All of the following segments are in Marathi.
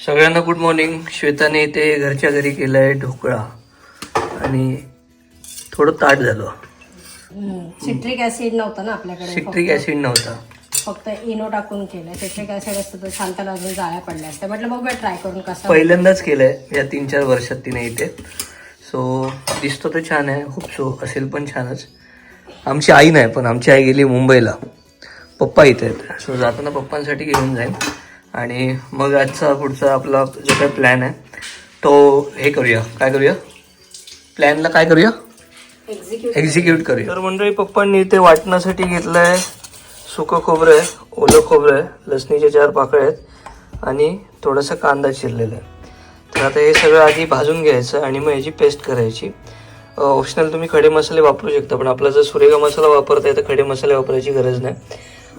सगळ्यांना गुड मॉर्निंग. श्वेताने इथे घरच्या घरी केलंय ढोकळा आणि थोडं ताट झालं. सिट्रिक ऍसिड नव्हतं ना आपल्याकडे, सिट्रिक ऍसिड नव्हता, फक्त इनो टाकून केलंय. सिट्रिक ऍसिड असतं तर शांताला अजून जाळ्या पडल्या असत्या. म्हटलं बघूया ट्राय करून कसं. पहिल्यांदाच केलंय या 3-4 वर्षात तिने इथे. सो दिसतो तर छान आहे, खूप सो असेल पण छानच. आमची आई नाही, पण आमची आई गेली मुंबईला, पप्पा इथे आहेत. सो जाताना पप्पांसाठी घेऊन जाईन आणि मग आजचा पुढचा आपला जो काही प्लॅन आहे तो हे करूया. काय करूया प्लॅनला, काय करूया एक्झिक्यूट करूया. तर मंडळी, पप्पांनी इथे वाटण्यासाठी घेतलंय सुकं खोबरं आहे, ओलं खोबरं आहे, लसणीचे 4 पाकळ्या आहेत आणि थोडासा कांदा चिरलेला आहे. तर आता हे सगळं आधी भाजून घ्यायचं आणि मग याची पेस्ट करायची. ऑप्शनल तुम्ही खडे मसाले वापरू शकता, पण आपला जर सुरेगा मसाला वापरताय तर खडे मसाले वापरायची गरज नाही.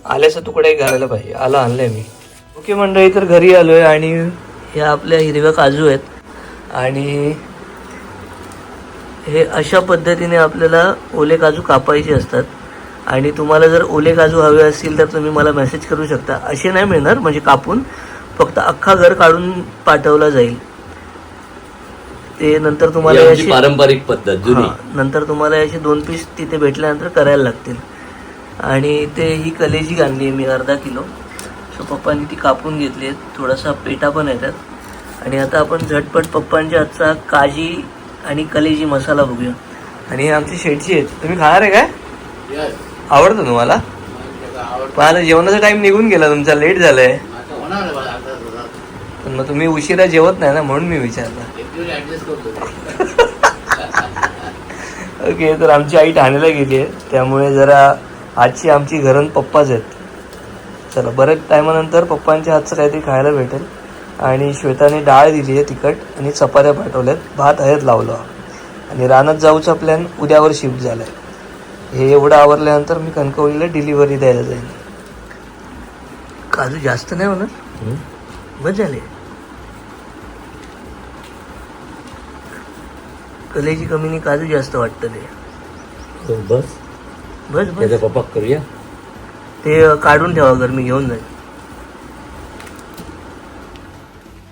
आल्याचा तुकडा एक घालायला पाहिजे. आलं आणलंय मी. ओके मंडळी, तर घरी आलो आहे आणि ह्या आपल्या हिरव्या काजू आहेत आणि हे अशा पद्धतीने आपल्याला ओले काजू कापायचे असतात. आणि तुम्हाला जर ओले काजू हवे असतील तर तुम्ही मला मेसेज करू शकता. असे नाही मिळणार, म्हणजे कापून फक्त अख्खा घर काढून पाठवला जाईल. ते नंतर तुम्हाला अशी पारंपरिक पद्धत जुनी. नंतर तुम्हाला असे 2 पीस तिथे भेटल्यानंतर करायला लागतील. आणि ते ही कलेजी आणली आहे मी 1/2 किलो. सो पप्पांनी ती कापून घेतली आहे. थोडासा पेटा पण येतात. आणि आता आपण झटपट पप्पांच्या हातचा काजी आणि कलेजी मसाला बघूया. आणि हे आमची शेटची आहेत. तुम्ही खाणार आहे काय? आवडतं तुम्हाला? पण आता जेवणाचा टाइम निघून गेला तुमचा, लेट झालाय. पण मग तुम्ही उशिरा जेवत नाही ना, म्हणून मी विचारलं. ओके, तर आमची आई ठाण्याला गेली आहे, त्यामुळे जरा आजची आमची घरून पप्पाच आहेत. चला, बऱ्याच टायमानंतर पप्पांच्या हातचं काहीतरी खायला भेटेल. आणि श्वेताने डाळ दिली आहे तिखट आणि चपात्या पाठवल्यात, भात हळद लावलं. आणि रानात जाऊचा प्लॅन उद्यावर शिफ्ट झाला आहे. हे एवढं आवरल्यानंतर मी कणकवलीला डिलिव्हरी द्यायला जाईल. काजू जास्त नाही होणार, बस झाले. कलेजी कमी नाही, काजू जास्त वाटतं ते. बस बस बस पप्पा करूया. ते काढून ठेवा, घर मी घेऊन जाईल.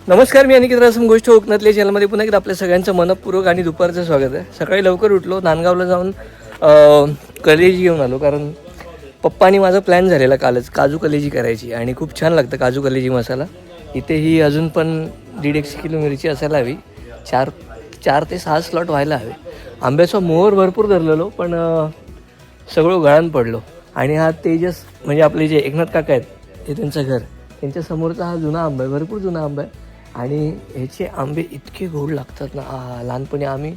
नमस्कार, मी अनिकेत रासम. गोष्ट कोकणातल्या चॅनलमध्ये पुन्हा एकदा आपल्या सगळ्यांचं मनपूर्वक आणि दुपारचं स्वागत आहे. सकाळी लवकर उठलो, नांदगावला जाऊन कलेजी घेऊन आलो, कारण पप्पानी माझा प्लॅन झालेला कालच काजू कलेजी करायची. आणि खूप छान लागतं काजू कलेजी मसाला. इथे ही अजून पण 1.5 किलो मिरची असायला हवी. 4 ते 6 स्लॉट व्हायला हवे. आंब्याचा मोहर भरपूर धरलेलो, पण सगळं गळान पडलो. आणि हा तेजस, म्हणजे आपले जे एकनाथ काका आहेत, हे त्यांचं घर, त्यांच्या समोरचा हा जुना आंबा आहे, भरपूर जुना आंबा आहे. आणि ह्याचे आंबे इतके गोड लागतात ना. लहानपणी आम्ही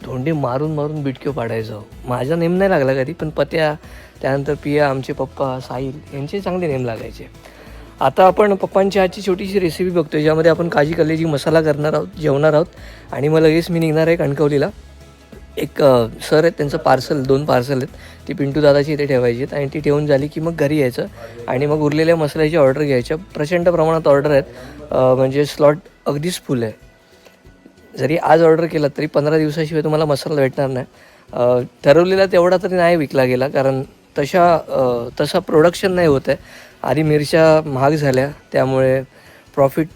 धोंडे मारून मारून बिटक्यो पाडायचो. माझा नेम नाही लागला कधी, पण पत्या, त्यानंतर पिया, आमचे पप्पा, साहिल यांचे चांगले नेम लागायचे. आता आपण पप्पांच्या हातची छोटीशी रेसिपी बघतोय, ज्यामध्ये आपण काजी कलेजी मसाला करणार आहोत, जेवणार आहोत. आणि मग लगेच मी निघणार आहे कणकवलीला. एक सर आहेत, त्यांचं 2 पार्सल आहेत, ती पिंटू दादाची इथे ठेवायची आहेत. आणि ती ठेवून झाली की मग घरी यायचं आणि मग उरलेल्या मसाल्याची ऑर्डर घ्यायच्या. प्रचंड प्रमाणात ऑर्डर आहेत, म्हणजे स्लॉट अगदीच फुल आहे. जरी आज ऑर्डर केला तरी 15 दिवसाशिवाय तुम्हाला मसाला भेटणार नाही. ठरवलेला तेवढा तरी नाही विकला गेला, कारण तसा प्रोडक्शन नाही होत आहे. आधी मिरच्या महाग झाल्या, त्यामुळे प्रॉफिट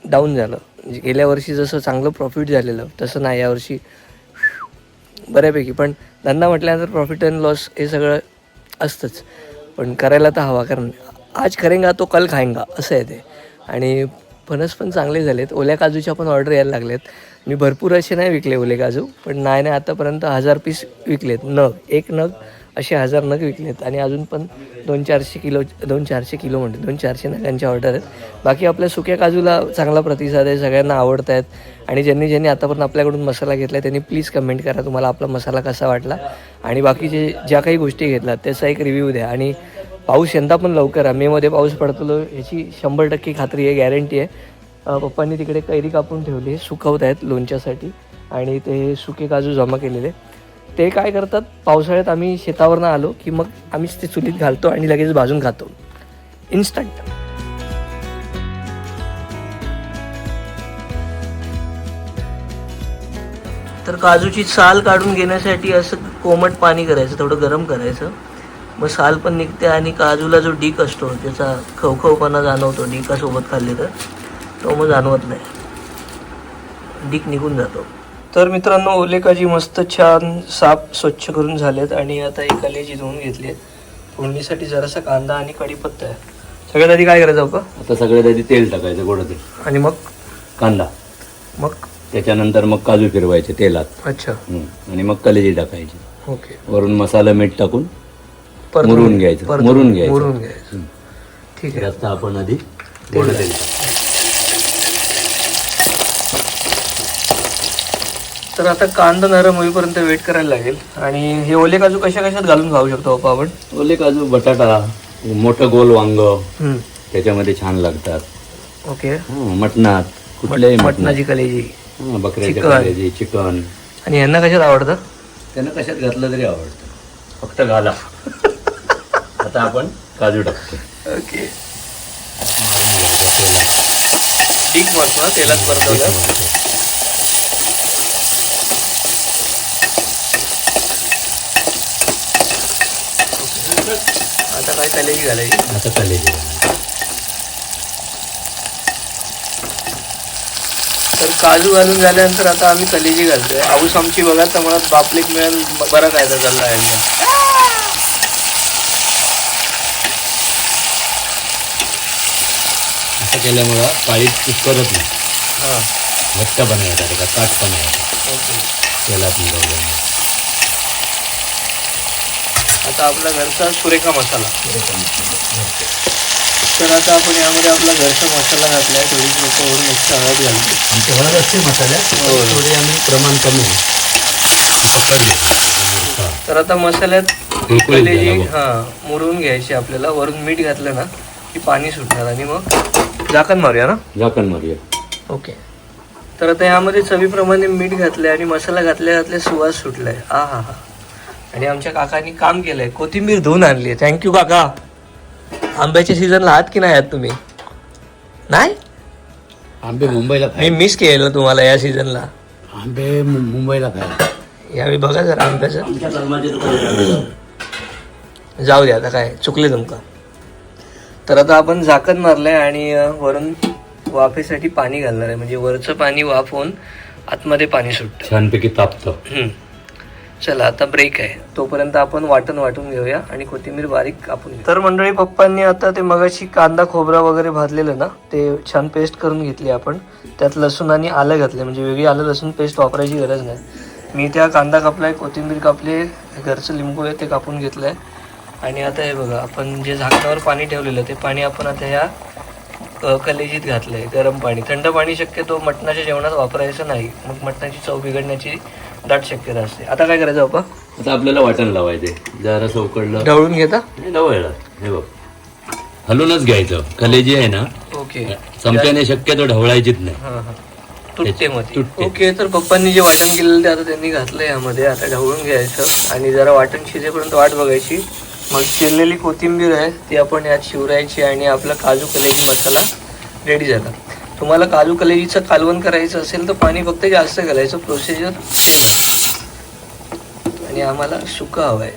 डाऊन झालं. म्हणजे गेल्या वर्षी जसं चांगलं प्रॉफिट झालेलं तसं नाही यावर्षी, बऱ्यापैकी. पण धंदा म्हटल्यानंतर प्रॉफिट अँड लॉस हे सगळं असतंच, पण करायला तर हवा, कारण आज करेंगा तो कल खाएंगा असं आहे ते. आणि फणस पण चांगले झालेत. ओल्या काजूच्या पण ऑर्डर यायला लागलेत. मी भरपूर असे नाही विकले ओले काजू, पण नाही आतापर्यंत 1000 पीस विकलेत. एक नग असे 1000 नग विकलेत. आणि अजून पण 200-400 किलो म्हणते 200-400 नगांच्या ऑर्डर आहेत. बाकी आपल्या सुक्या काजूला चांगला प्रतिसाद आहे, सगळ्यांना आवडत आहेत. आणि ज्यांनी आतापर्यंत आपल्याकडून मसाला घेतला आहे त्यांनी प्लीज कमेंट करा तुम्हाला आपला मसाला कसा वाटला. आणि बाकीचे ज्या काही गोष्टी घेतलात त्याचा एक रिव्ह्यू द्या. आणि पाऊस यंदा पण लवकर आहे, मेमध्ये पाऊस पडतो याची 100% खात्री आहे, गॅरंटी आहे. पप्पांनी तिकडे कैरी कापून ठेवली, सुकवत आहेत लोणच्यासाठी. आणि ते सुके काजू जमा केलेले ते काय करतात, पावसाळ्यात आम्ही शेतावरनं आलो की मग आम्हीच ते चुलीत घालतो आणि लगेच भाजून खातो, इन्स्टंट. तर काजूची साल काढून घेण्यासाठी असं कोमट पाणी करायचं, थोडं गरम करायचं, मग साल पण निघते. आणि काजूला जो डीक असतो त्याचा खवखवपणा जाणवतो डीकासोबत खाल्ले तर. तो मग जाणवत नाही, डीक निघून जातो. तर मित्रांनो, ओले काजी मस्त छान साफ स्वच्छ करून झालेत आणि आता एक कलेजी धुवून घेतली आहे. फोडणीसाठी जरासा कांदा आणि कढीपत्ता आहे. सगळ्यात आधी काय करायचं बाबा? आता सगळ्यात आधी तेल टाकायचं, गोडं तेल, आणि मग कांदा, मग त्याच्यानंतर मग काजू फिरवायचे तेलात. अच्छा, आणि मग कलेजी टाकायची. ओके. वरून मसाला मीठ टाकून परतून मुरून घ्यायचं. परतून मुरून घ्यायचं. मुरून घ्यायचं. ठीक आहे. आता आपण आधी गोडं तेल तर आता कांदा नरम होईपर्यंत वेट करायला लागेल. आणि हे ओले काजू कशा कशात घालून खाऊ शकतो बाबा आपण? ओले काजू, बटाटा, मोठं गोल वांग हम्म. त्याच्यामध्ये छान लागतात. ओके. मटणात, कुठल्याही मटणाची कलेजी, बकऱ्याच्या चिकन. कलेजी, चिकन, आणि यांना कशात आवडतं? त्यांना कशात घातलं तरी आवडतं, फक्त घाला. आता आपण काजू टाकतो. ओके. डीक मस्त ना तेलात परतवलं. आता काय कलेजी घालायची? आता कलेजी. तर काजू घालून झाल्यानंतर आता आम्ही कलेजी घालतोय. आऊस आमची बघा तर मला बापलेक मिळेल बरा कायदा चालला आहे. असं केल्यामुळं पाळी करत नाही, हां, घट्ट बनायचा, त्याचा काठ पण आहे ओके. तेलात मिळवल्यामुळे. आता आपला घरचा सुरेखा मसाला. तर आता आपण यामध्ये आपला घरचा मसाला घातलाय. थोडीशी लोक वरून एक्स्ट्रा हळद घालतो. आमची हळद असते मसाल्यात, थोडे आम्ही प्रमाण कमी आहे. तर आता मसाल्यात कुरकुरीत कलेजी झाला हां मुरून घ्यायची आपल्याला. वरून मीठ घातलं ना की पाणी सुटणार आणि मग झाकण मारूया ना. झाकण मारूया. ओके. तर आता यामध्ये चवीप्रमाणे मीठ घातलंय आणि मसाला घातल्या सुवास सुटलाय. हा हा हा. आणि आमच्या काकांनी काम केलंय, कोथिंबीर धुवून आणली. थँक्यू काका. आंब्याच्या सीझनला आहात की नाही आहात तुम्ही? नाही, आंबे मुंबईला मी मिस केलं तुम्हाला या सीझनला. आंबे मुंबईला खायला. यावेळी बघा जरा आंब्याचं. जाऊ द्या, आता काय चुकले तुमका. तर आता आपण झाकण मारलंय आणि वरून वाफेसाठी पाणी घालणार आहे. म्हणजे वरचं पाणी वाफ होऊन आतमध्ये पाणी सुटतं, छानपैकी तापतं. चला आता ब्रेक आहे, तोपर्यंत आपण वाटून घेऊया आणि कोथिंबीर बारीक कापून घेऊ. तर मंडळी, पप्पांनी आता ते मगाशी कांदा खोबरा वगैरे भाजलेलं ना, ते छान पेस्ट करून घेतली आपण. त्यात लसूण आणि आलं घातले, म्हणजे वेगळी आलं लसूण पेस्ट वापरायची गरज नाही. मी त्या कांदा कापलाय, कोथिंबीर कापली, घरचं लिंबू आहे ते कापून घेतलंय. आणि आता हे बघा, आपण जे झाकणावर पाणी ठेवलेलं ते पाणी आपण आता ह्या कलेजीत घातलंय. गरम पाणी. थंड पाणी शक्यतो मटणाच्या जेवणात वापरायचं नाही, मग मटणाची चव बिघडण्याची दाट शक्यता असते. आता काय करायचं बाबा? आता आपल्याला वाटण लावायचे. जरासं उकडलं ढवळून घेता? ढवळलं, हे बघ, हलूनच घ्यायचं. कलेजी आहे ना, ओके. चमच्याने शक्यतो ढवळायचीच नाही. हां हां, तुटते मग ती. तुटते. ओके. तर पप्पांनी जे वाटण केलेलं ते आता त्यांनी घातलं यामध्ये. आता ढवळून घ्यायचं आणि जरा वाटण शिजेपर्यंत वाट बघायची. मग चिरलेली कोथिंबीर आहे ती आपण यात शिवरायची आणि आपला काजू कलेजी मसाला रेडी झाला. तुम्हाला काजू कलेजीचं कालवण करायचं असेल तर पाणी फक्त जास्त घालायचं. प्रोसिजर आणि आम्हाला सुका हवं आहे,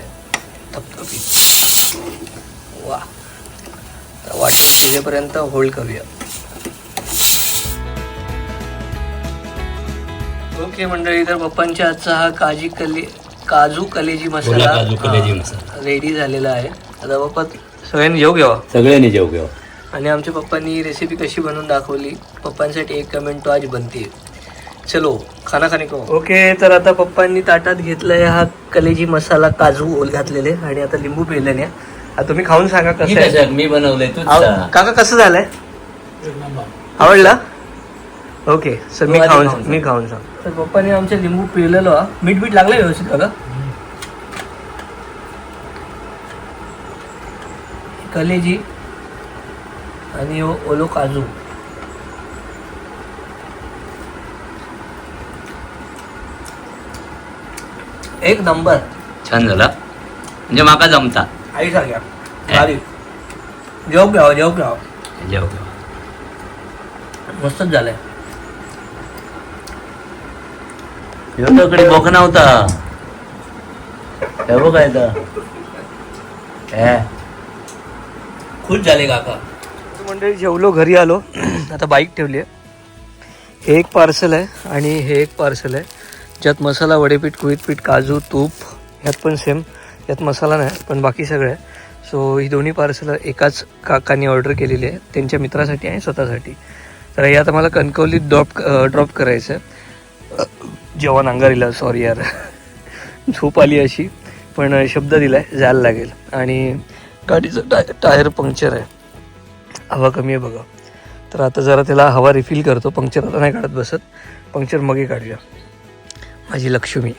थपथपीत. वा. वाटण शिजेपर्यंत होल्ड करूया. ओके मंडळी, तर पप्पांच्या आजचा हा काजू कलेजी मसाला काजू कलेजी मसाला रेडी झालेला आहे. आता पप्पा सगळ्यांनी जेव घ्यावा. सगळ्यांनी जेव घ्यावा. आणि आमच्या पप्पांनी रेसिपी कशी बनवून दाखवली. पप्पांसाठी एक कमेंट तो आज बनते. चलो खाना खाने को. ओके. तर आता पप्पांनी ताटात घेतलाय हा कलेजी मसाला, काजू घातलेले आणि आता लिंबू पिळल्याने. आता तुम्ही खाऊन सांगा कसं आहे. मी बनवलंय तू. काका कसं झालंय? आवडला? ओके. सर मी खाऊन सांग. तर पप्पाने आमच्या लिंबू पिळलेलो. मीठ लागलं व्यवस्थित काका? कलेजी आणि ओलो काजू. एक नंबर. छान झाला, म्हणजे माका जमता. आई सांगा भारी. जेव घ्यावं जेव घ्यावा. मस्तच झालंय. एवढ्याकडे बोक नव्हता. हे बघ काय तर खुश झाले काका. मंडळी जेवलो, घरी आलो. आता बाईक ठेवली आहे. हे एक पार्सल आहे आणि हे एक पार्सल आहे, ज्यात मसाला, वडेपीठ, कुळीतपीठ, काजू, तूप, ह्यात पण सेम, यात मसाला नाही पण बाकी सगळं आहे. सो ही दोन्ही पार्सलं एकाच काकांनी ऑर्डर केलेली आहे, त्यांच्या मित्रासाठी आणि स्वतःसाठी. तर हे आता मला कणकवलीत ड्रॉप करायचं आहे. जेवण अंगारीला, सॉरी यार झोप आली अशी, पण शब्द दिला आहे जायला लागेल. आणि गाडीचं टायर पंक्चर आहे, हवा कमी आहे बघा. तर आता जरा त्याला हवा रिफिल करतो. पंक्चर आता नाही काढत बसत, पंक्चर मग काढूया. माझी लक्ष्मी.